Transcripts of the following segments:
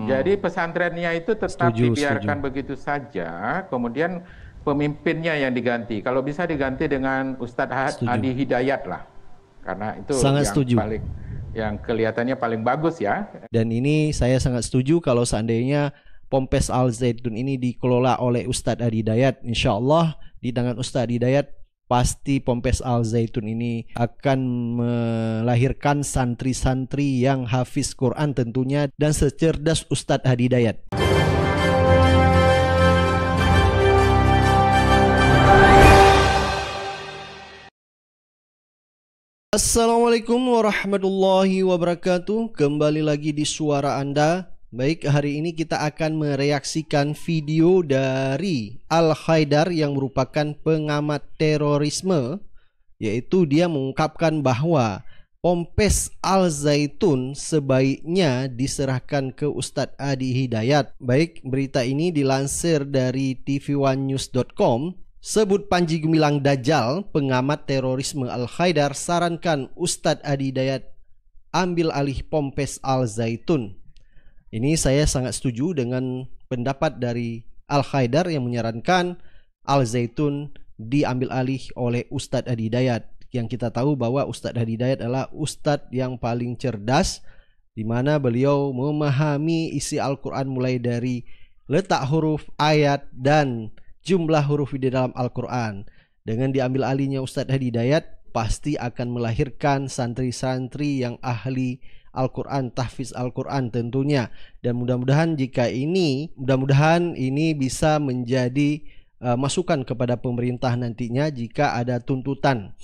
Jadi pesantrennya itu tetap Setuju, dibiarkan setuju. begitu saja, kemudian pemimpinnya yang diganti. Kalau bisa diganti dengan Ustadz Setuju. Adi Hidayat lah, karena itu Sangat yang setuju. paling, yang kelihatannya paling bagus ya. Dan ini saya sangat setuju kalau seandainya Ponpes Al Zaitun ini dikelola oleh Ustadz Adi Hidayat. Insya Allah di tangan Ustadz Adi Hidayat pasti Ponpes Al Zaitun ini akan melahirkan santri-santri yang hafiz Quran tentunya dan secerdas Ustadz Adi Hidayat. Assalamualaikum warahmatullahi wabarakatuh. Kembali lagi di suara Anda. Baik, hari ini kita akan mereaksikan video dari Al Khaidar yang merupakan pengamat terorisme, yaitu dia mengungkapkan bahwa Ponpes Al Zaitun sebaiknya diserahkan ke Ustadz Adi Hidayat. Baik, berita ini dilansir dari tv1news.com. Sebut Panji Gumilang Dajjal, pengamat terorisme Al Khaidar sarankan Ustadz Adi Hidayat ambil alih Ponpes Al Zaitun. Ini saya sangat setuju dengan pendapat dari Al Khaidar yang menyarankan Al Zaitun diambil alih oleh Ustadz Adi Hidayat. Yang kita tahu bahwa Ustadz Adi Hidayat adalah Ustadz yang paling cerdas, di mana beliau memahami isi Al-Quran mulai dari letak huruf, ayat, dan jumlah huruf di dalam Al-Quran. Dengan diambil alihnya Ustadz Adi Hidayat, pasti akan melahirkan santri-santri yang ahli Al-Quran, tahfiz Al-Quran tentunya. Dan mudah-mudahan ini bisa menjadi masukan kepada pemerintah nantinya jika ada tuntutan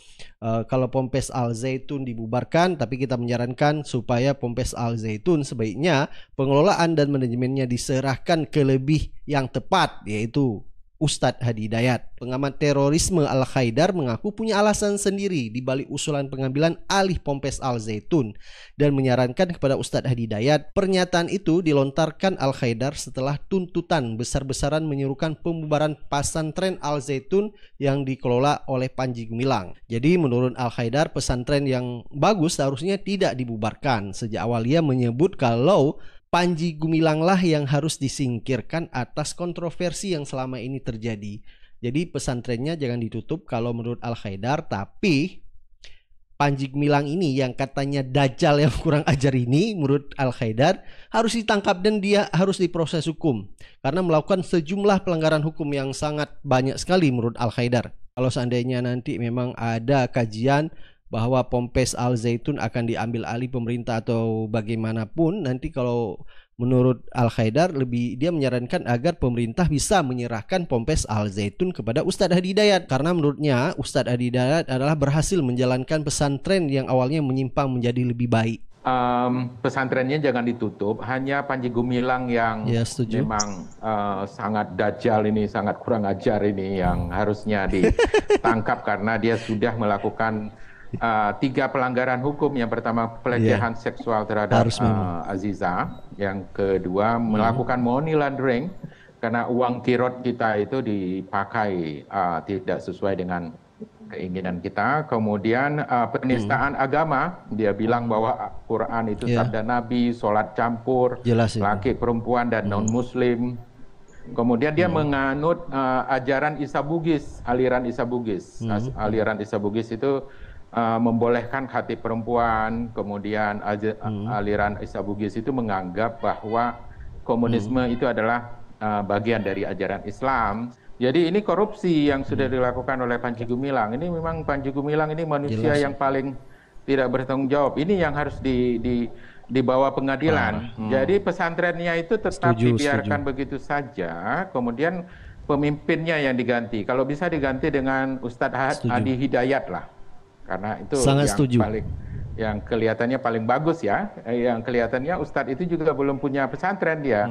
kalau Ponpes Al Zaitun dibubarkan, tapi kita menyarankan supaya Ponpes Al Zaitun sebaiknya pengelolaan dan manajemennya diserahkan ke lebih yang tepat, yaitu Ustadz Adi Hidayat. Pengamat terorisme Al Khaidar mengaku punya alasan sendiri di balik usulan pengambilan alih Ponpes Al Zaitun dan menyarankan kepada Ustadz Adi Hidayat. Pernyataan itu dilontarkan Al Khaidar setelah tuntutan besar-besaran menyerukan pembubaran pesantren Al Zaitun yang dikelola oleh Panji Gumilang. Jadi menurut Al Khaidar, pesantren yang bagus seharusnya tidak dibubarkan. Sejak awal ia menyebut kalau Panji Gumilang lah yang harus disingkirkan atas kontroversi yang selama ini terjadi. Jadi pesantrennya jangan ditutup kalau menurut Al Khaidar, tapi Panji Gumilang ini yang katanya dajjal yang kurang ajar ini menurut Al Khaidar harus ditangkap dan dia harus diproses hukum karena melakukan sejumlah pelanggaran hukum yang sangat banyak sekali menurut Al Khaidar. Kalau seandainya nanti memang ada kajian bahwa Ponpes Al Zaitun akan diambil alih pemerintah atau bagaimanapun, nanti kalau menurut Al Khaidar dia menyarankan agar pemerintah bisa menyerahkan Ponpes Al Zaitun kepada Ustadz Adi Hidayat, karena menurutnya Ustadz Adi Hidayat adalah berhasil menjalankan pesantren yang awalnya menyimpang menjadi lebih baik. Pesantrennya jangan ditutup, hanya Panji Gumilang yang ya, memang sangat dajjal ini, sangat kurang ajar ini yang harusnya ditangkap karena dia sudah melakukan 3 pelanggaran hukum. Yang pertama pelecehan seksual terhadap Aziza, yang kedua melakukan money laundering karena uang kirot kita itu dipakai tidak sesuai dengan keinginan kita. Kemudian penistaan agama, dia bilang bahwa Quran itu sabda Nabi, sholat campur, laki perempuan dan non muslim. Kemudian dia menganut ajaran Isa Bugis, aliran Isa Bugis. Aliran Isa Bugis itu membolehkan hati perempuan. Kemudian aliran Isa Bugis itu menganggap bahwa komunisme itu adalah bagian dari ajaran Islam. Jadi ini korupsi yang sudah dilakukan oleh Panji Gumilang. Ini memang Panji Gumilang ini manusia yang paling tidak bertanggung jawab. Ini yang harus dibawa pengadilan. Jadi pesantrennya itu tetap dibiarkan begitu saja, kemudian pemimpinnya yang diganti. Kalau bisa diganti dengan Ustadz Adi Hidayat lah. Karena itu yang kelihatannya paling bagus ya. Yang kelihatannya Ustadz itu juga belum punya pesantren dia.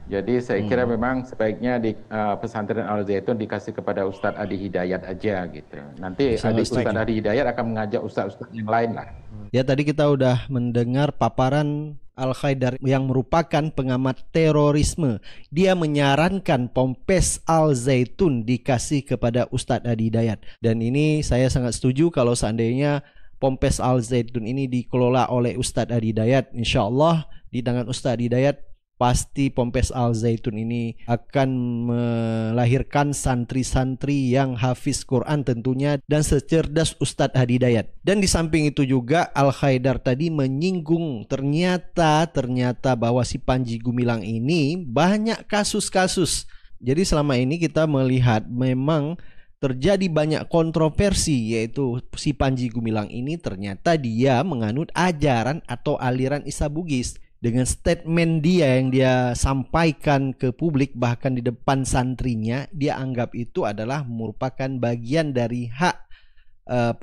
Jadi saya kira memang sebaiknya di pesantren Al Zaitun dikasih kepada Ustadz Adi Hidayat aja gitu. Nanti Ustadz Adi Hidayat akan mengajak Ustadz-Ustadz yang lain lah. Ya, tadi kita udah mendengar paparan Al Khaidar yang merupakan pengamat terorisme. Dia menyarankan Ponpes Al Zaitun dikasih kepada Ustadz Adi Hidayat. Dan ini saya sangat setuju kalau seandainya Ponpes Al Zaitun ini dikelola oleh Ustadz Adi Hidayat. Insya Allah di tangan Ustadz Adi Hidayat pasti Ponpes Al Zaitun ini akan melahirkan santri-santri yang hafiz Quran tentunya dan secerdas Ustadz Hadi Dayat. Dan di samping itu juga Al Khaidar tadi menyinggung ternyata bahwa si Panji Gumilang ini banyak kasus-kasus. Jadi selama ini kita melihat memang terjadi banyak kontroversi, yaitu si Panji Gumilang ini ternyata dia menganut ajaran atau aliran Isa Bugis. Dengan statement dia yang dia sampaikan ke publik bahkan di depan santrinya, dia anggap itu adalah merupakan bagian dari hak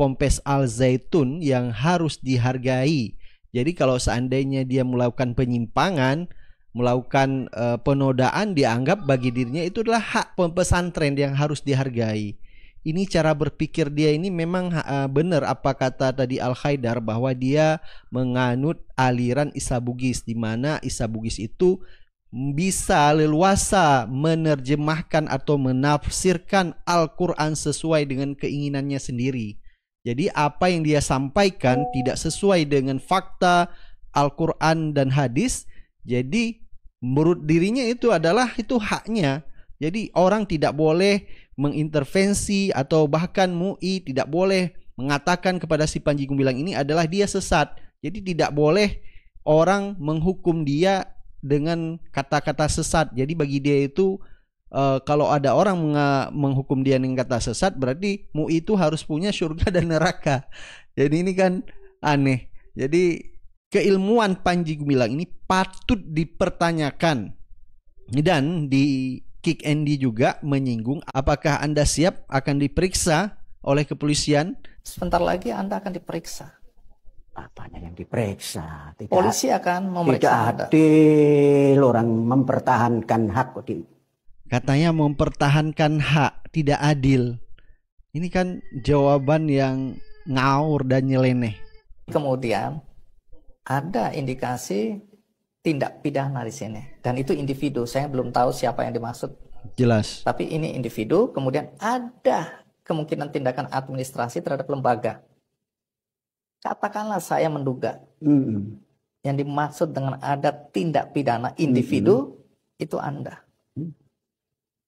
Ponpes Al Zaitun yang harus dihargai. Jadi kalau seandainya dia melakukan penyimpangan, melakukan penodaan, dianggap bagi dirinya itu adalah hak pesantren yang harus dihargai. Ini cara berpikir dia ini memang benar apa kata tadi Al Khaidar, bahwa dia menganut aliran Isa Bugis, di mana Isa Bugis itu bisa leluasa menerjemahkan atau menafsirkan Al-Quran sesuai dengan keinginannya sendiri. Jadi apa yang dia sampaikan tidak sesuai dengan fakta Al-Quran dan hadis, jadi menurut dirinya itu haknya. Jadi orang tidak boleh mengintervensi atau bahkan MUI tidak boleh mengatakan kepada si Panji Gumilang ini adalah dia sesat. Jadi tidak boleh orang menghukum dia dengan kata-kata sesat. Jadi bagi dia itu kalau ada orang menghukum dia dengan kata sesat, berarti MUI itu harus punya surga dan neraka. Jadi ini kan aneh. Jadi keilmuan Panji Gumilang ini patut dipertanyakan. Dan di Kick Andy juga menyinggung, apakah Anda siap akan diperiksa oleh kepolisian? Sebentar lagi Anda akan diperiksa. Apanya yang diperiksa? Polisi akan memeriksa Anda. Tidak adil orang mempertahankan hak. Katanya mempertahankan hak, tidak adil. Ini kan jawaban yang ngawur dan nyeleneh. Kemudian ada indikasi tindak pidana di sini, dan itu individu. Saya belum tahu siapa yang dimaksud. Jelas. Tapi ini individu. Kemudian ada kemungkinan tindakan administrasi terhadap lembaga. Katakanlah saya menduga yang dimaksud dengan ada tindak pidana individu itu Anda.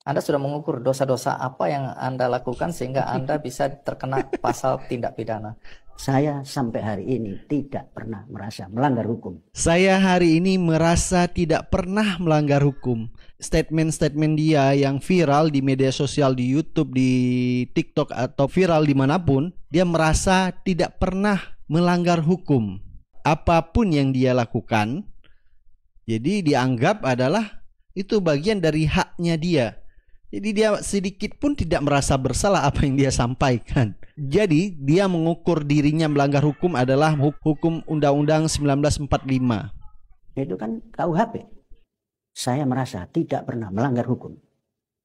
Anda sudah mengukur dosa-dosa apa yang Anda lakukan sehingga Anda bisa terkena pasal tindak pidana. Saya sampai hari ini tidak pernah merasa melanggar hukum. Saya hari ini merasa tidak pernah melanggar hukum. Statement-statement dia yang viral di media sosial, di YouTube, di TikTok, atau viral dimanapun, dia merasa tidak pernah melanggar hukum. Apapun yang dia lakukan, jadi dianggap adalah itu bagian dari haknya dia. Jadi dia sedikit pun tidak merasa bersalah apa yang dia sampaikan. Jadi dia mengukur dirinya melanggar hukum adalah hukum Undang-Undang 1945. Itu kan KUHP. Saya merasa tidak pernah melanggar hukum.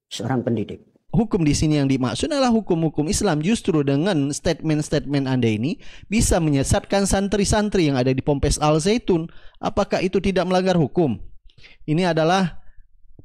Seorang pendidik. Hukum di sini yang dimaksud adalah hukum-hukum Islam. Justru dengan statement-statement Anda ini bisa menyesatkan santri-santri yang ada di Ponpes Al Zaitun. Apakah itu tidak melanggar hukum? Ini adalah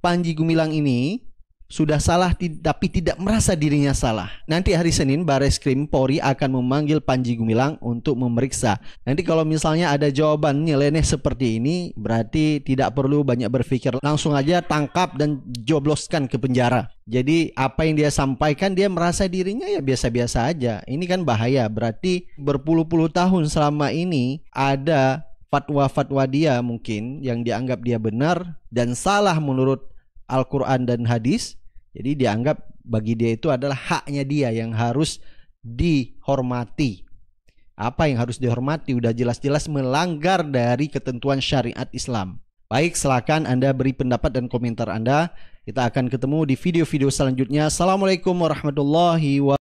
Panji Gumilang ini sudah salah tapi tidak merasa dirinya salah. Nanti hari Senin Bareskrim Polri akan memanggil Panji Gumilang untuk memeriksa. Nanti kalau misalnya ada jawaban nyeleneh seperti ini, berarti tidak perlu banyak berpikir, langsung aja tangkap dan jobloskan ke penjara. Jadi apa yang dia sampaikan, dia merasa dirinya ya biasa-biasa aja. Ini kan bahaya. Berarti berpuluh-puluh tahun selama ini ada fatwa-fatwa dia mungkin yang dianggap dia benar dan salah menurut Al-Quran dan hadis. Jadi dianggap bagi dia itu adalah haknya dia yang harus dihormati. Apa yang harus dihormati? Udah jelas-jelas melanggar dari ketentuan syariat Islam. Baik, silakan Anda beri pendapat dan komentar Anda. Kita akan ketemu di video-video selanjutnya. Assalamualaikum warahmatullahi wabarakatuh.